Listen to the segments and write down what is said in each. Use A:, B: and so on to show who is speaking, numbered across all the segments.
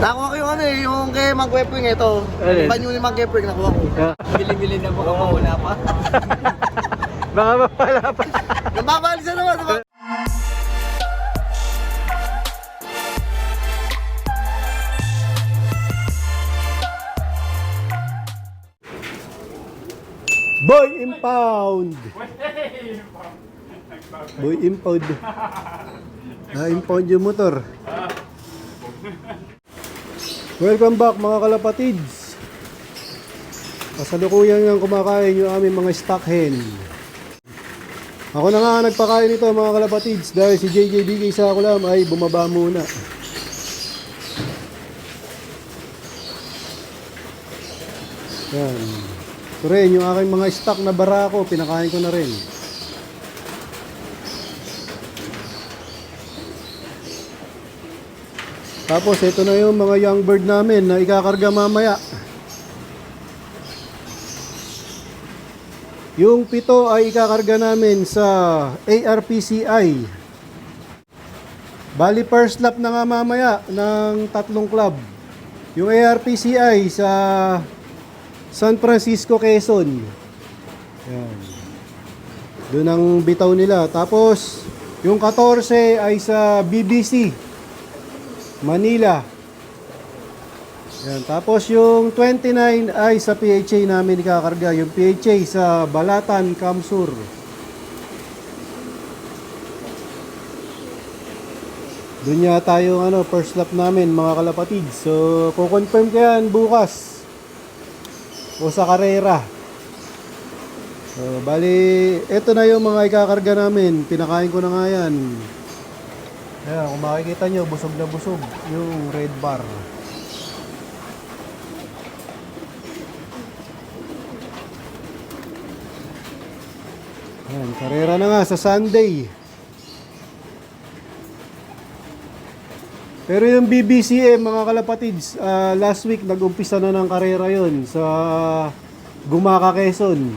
A: Nakuha ko yung ano eh, yung kay Mang Kwepwing ito.
B: Alin?
A: Banyo ni Mang Kwepwing, nakuha ko.
C: Bili-bili na baka mawala pa.
B: Baka mawala pa.
A: Nababalisan naman, diba?
B: Boy impound! Boy impound. Na-impound yung motor. Welcome back mga kalapatids. Kasalukuyan nga kumakain yung aming mga stock hen. Ako na nga nagpakain ito mga kalapatids dahil si JJBK sa kulam ay bumaba muna. Yan. Ito rin yung aking mga stock na barako, pinakain ko na rin. Tapos ito na yung mga young bird namin na ikakarga mamaya. Yung 7 ay ikakarga namin sa ARPCI. Bali first lap na nga mamaya ng 3 club. Yung ARPCI sa San Francisco, Quezon. Yan. Doon ang bitaw nila. Tapos yung 14 ay sa BBC Manila. Yan. Tapos yung 29 ay sa PHA namin ikakarga. Yung PHA sa Balatan, Kamsur. Doon yata yung first lap namin mga kalapatid. So, kukonfirm ko yan bukas. O sa karera. So, bali, ito na yung mga ikakarga namin. Pinakain ko na nga yan. Ayan, kung makikita nyo, busog na busog yung red bar. Ayan, karera na nga sa Sunday. Pero yung BBCM mga kalapatids, last week nag-umpisa na ng karera yon sa Gumaca, Quezon.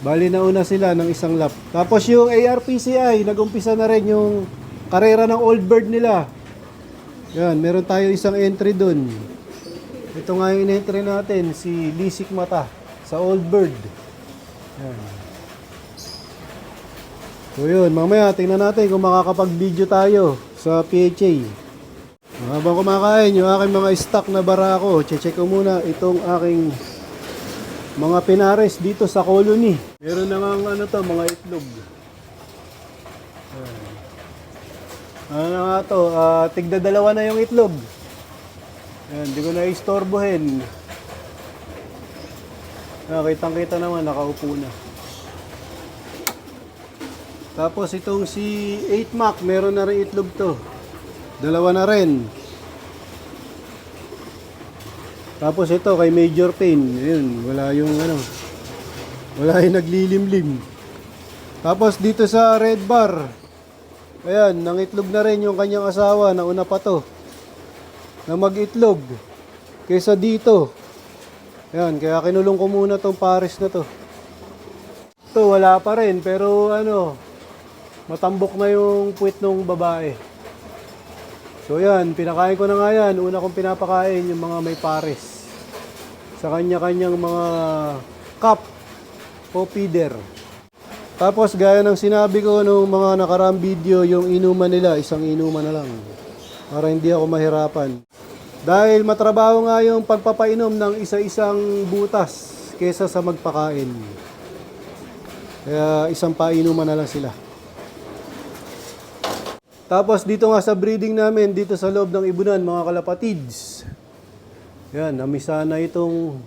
B: Bali nauna sila ng 1 lap. Tapos yung ARPCI, nag-umpisa na rin yung karera ng Old Bird nila. Yan, meron tayo isang entry dun. Ito nga yung entry natin, si Lisik Mata sa Old Bird. Yan. So yun, mamaya tingnan natin kung makakapag-video tayo sa PHA. Habang kumakain yung aking mga stock na barako, check ko muna itong aking mga pinares dito sa colony. Meron namang mga itlog. Ano na nga to, tigda 2 na yung itlog. Ayan, di ko na istorbohin. Kitang-kita naman, nakaupo na. Tapos itong si 8 Mac, meron na rin itlog to. 2 na rin. Tapos ito kay Major Pain, ayun, wala yung wala yung naglilimlim. Tapos dito sa Red Bar, ayan, nangitlog na rin yung kanyang asawa, nauna pa to na mag-itlog kaysa dito. Ayan, kaya kinulong ko muna tong pares na to. Ito wala pa rin, pero matambok na yung puwit ng babae. So yan, pinakain ko na nga yan. Una kong pinapakain yung mga may pares sa kanya-kanyang mga cup o feeder. Tapos gaya ng sinabi ko nung mga nakaraang video, yung inuman nila, isang inuman na lang. Para hindi ako mahirapan. Dahil matrabaho nga yung pagpapainom ng isa-isang butas kesa sa magpakain. Kaya isang painuman na lang sila. Tapos dito nga sa breeding namin, dito sa loob ng ibunan mga kalapatids. Yan, namisa na itong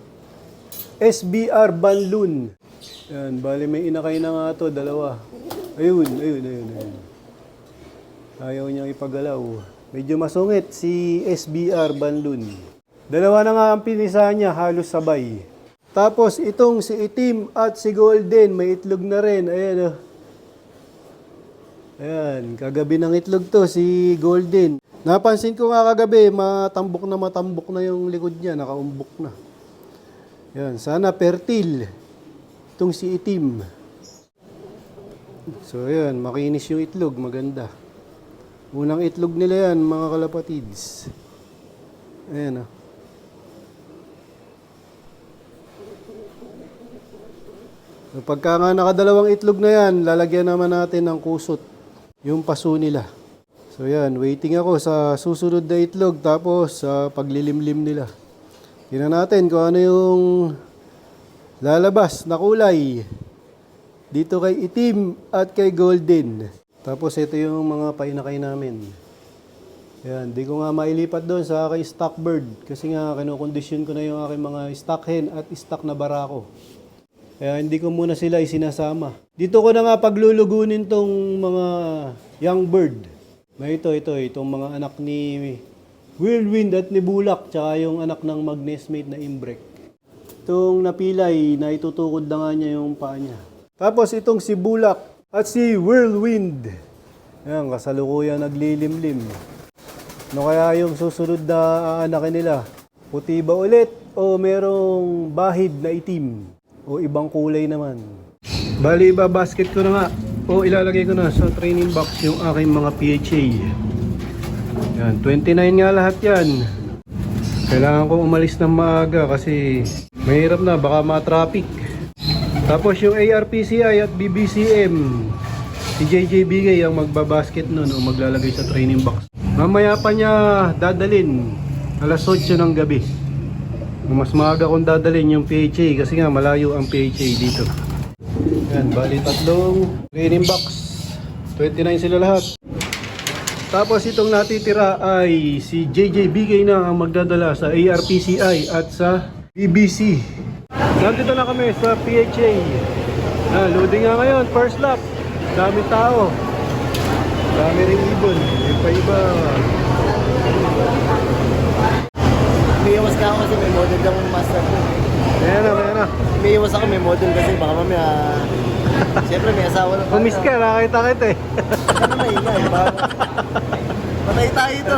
B: SBR Banlun. Yan, bali may inakay na nga ito, 2. Ayun. Ayaw niyang ipagalaw. Medyo masungit si SBR Banlun. 2 na nga ang pinisa niya, halos sabay. Tapos itong si Itim at si Golden, may itlog na rin. Ayan Ayan, kagabi ng itlog to, si Golden. Napansin ko nga kagabi, matambok na yung likod niya, nakaumbok na. Ayan, sana fertile. Itong si Itim. So ayan, makinis yung itlog, maganda. Unang itlog nila yan, mga kalapatids. Ayan oh. So, pagka nga nakadalawang itlog na yan, lalagyan naman natin ng kusot. Yung paso nila. So yan, waiting ako sa susunod na itlog tapos sa paglilimlim nila. Tingnan natin kung ano yung lalabas na kulay. Dito kay itim at kay golden. Tapos ito yung mga painakay namin. Yan, di ko nga mailipat doon sa aking stock bird. Kasi nga kinokondisyon ko na yung aking mga stock hen at stock na barako. Kaya hindi ko muna sila isinasama. Dito ko na nga paglulugunin tong mga young bird. May itong mga anak ni Whirlwind at ni Bulak, tsaka yung anak ng magnesmate na Imbrek. Itong napilay, na itutukod na nga niya yung paa niya. Tapos itong si Bulak at si Whirlwind. Ayan, kasalukuyan naglilimlim. Ano kaya yung susunod na aanakin nila? Puti ba ulit o merong bahid na itim? O ibang kulay naman. Bali, basket ko na nga. O ilalagay ko na sa training box yung aking mga PHA. Yan, 29 nga lahat yan. Kailangan kong umalis ng maaga kasi mahirap na, baka ma-traffic. Tapos yung ARPCI at BBCM, si JJ Bigay ang magbabasket nun o maglalagay sa training box. Mamaya pa niya dadalin, alas 8 ng gabi. Mas maaga kong dadalhin yung PHA kasi nga malayo ang PHA dito. Yan, bali tatlong training box. 29 sila lahat. Tapos itong natitira ay si JJ Bigay na ang magdadala sa ARPCI at sa BBC. Nandito na kami sa PHA. Loading nga ngayon, first lap. Daming tao. Dami rin ibon. Iba-iba.
A: Umiiwas ka ako kasi may model ka mong master ko.
B: Ayan na.
A: Umiiwas ako, may model kasi baka mamaya... Siyempre may asawa na.
B: Pumis ka, nakita kita eh.
A: Ano na ingay? Patay tayo ito.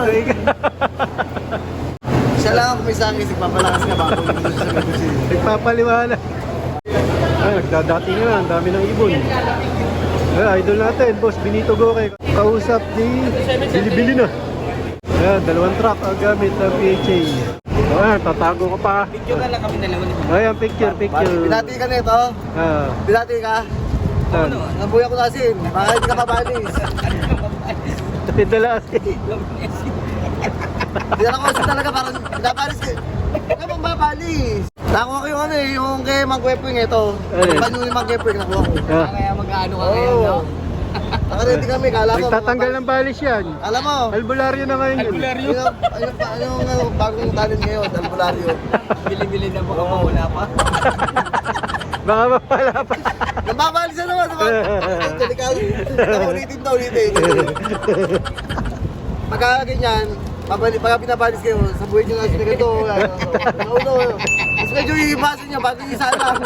A: Siya lang ako may sangis, nagpapalakas ka bago yung gusto sa medicine.
B: Nagpapaliwanag. Ay, nagdadating na, ang dami ng ibon. Ay, idol natin, Boss Benito Goke. Kausap ni Bili-Bili na. Ayan, 2 truck ang gamit ng PHA. Ayan, tatago ko pa.
C: Picture na lang kami dalawa ni
B: Ayan, picture.
A: Binati ka na ito. Binati ka.
B: Saan?
A: Nabuya ko na asin. Baka hindi ka mabalis.
B: Dala asin.
A: Dinala ko asin talaga parang nabalis ka. Huwag ka mong mabalis. Nakuha ko yung ano eh, yung kay Magwepwing ito. Panyo yung Magwepwing nakuha ko.
C: Kaya mag-ano ka ngayon, no?
A: Nakaredy kami, kala ko.
B: Nagtatanggal ng balis yan.
A: Alam mo.
B: Albularyo na ngayon yun.
C: Albularyo.
A: Yung bagong tanin ngayon, albularyo.
C: Bili-bili na baka mawala pa.
B: Baka mapala pa.
A: Nababalis na naman. Delikado. Ulitin na ulitin. Pagka ganyan, pagka pinabalis kayo, sabuhin nyo na sila ganito. Tapos medyo iibasin nyo, bago isa lang.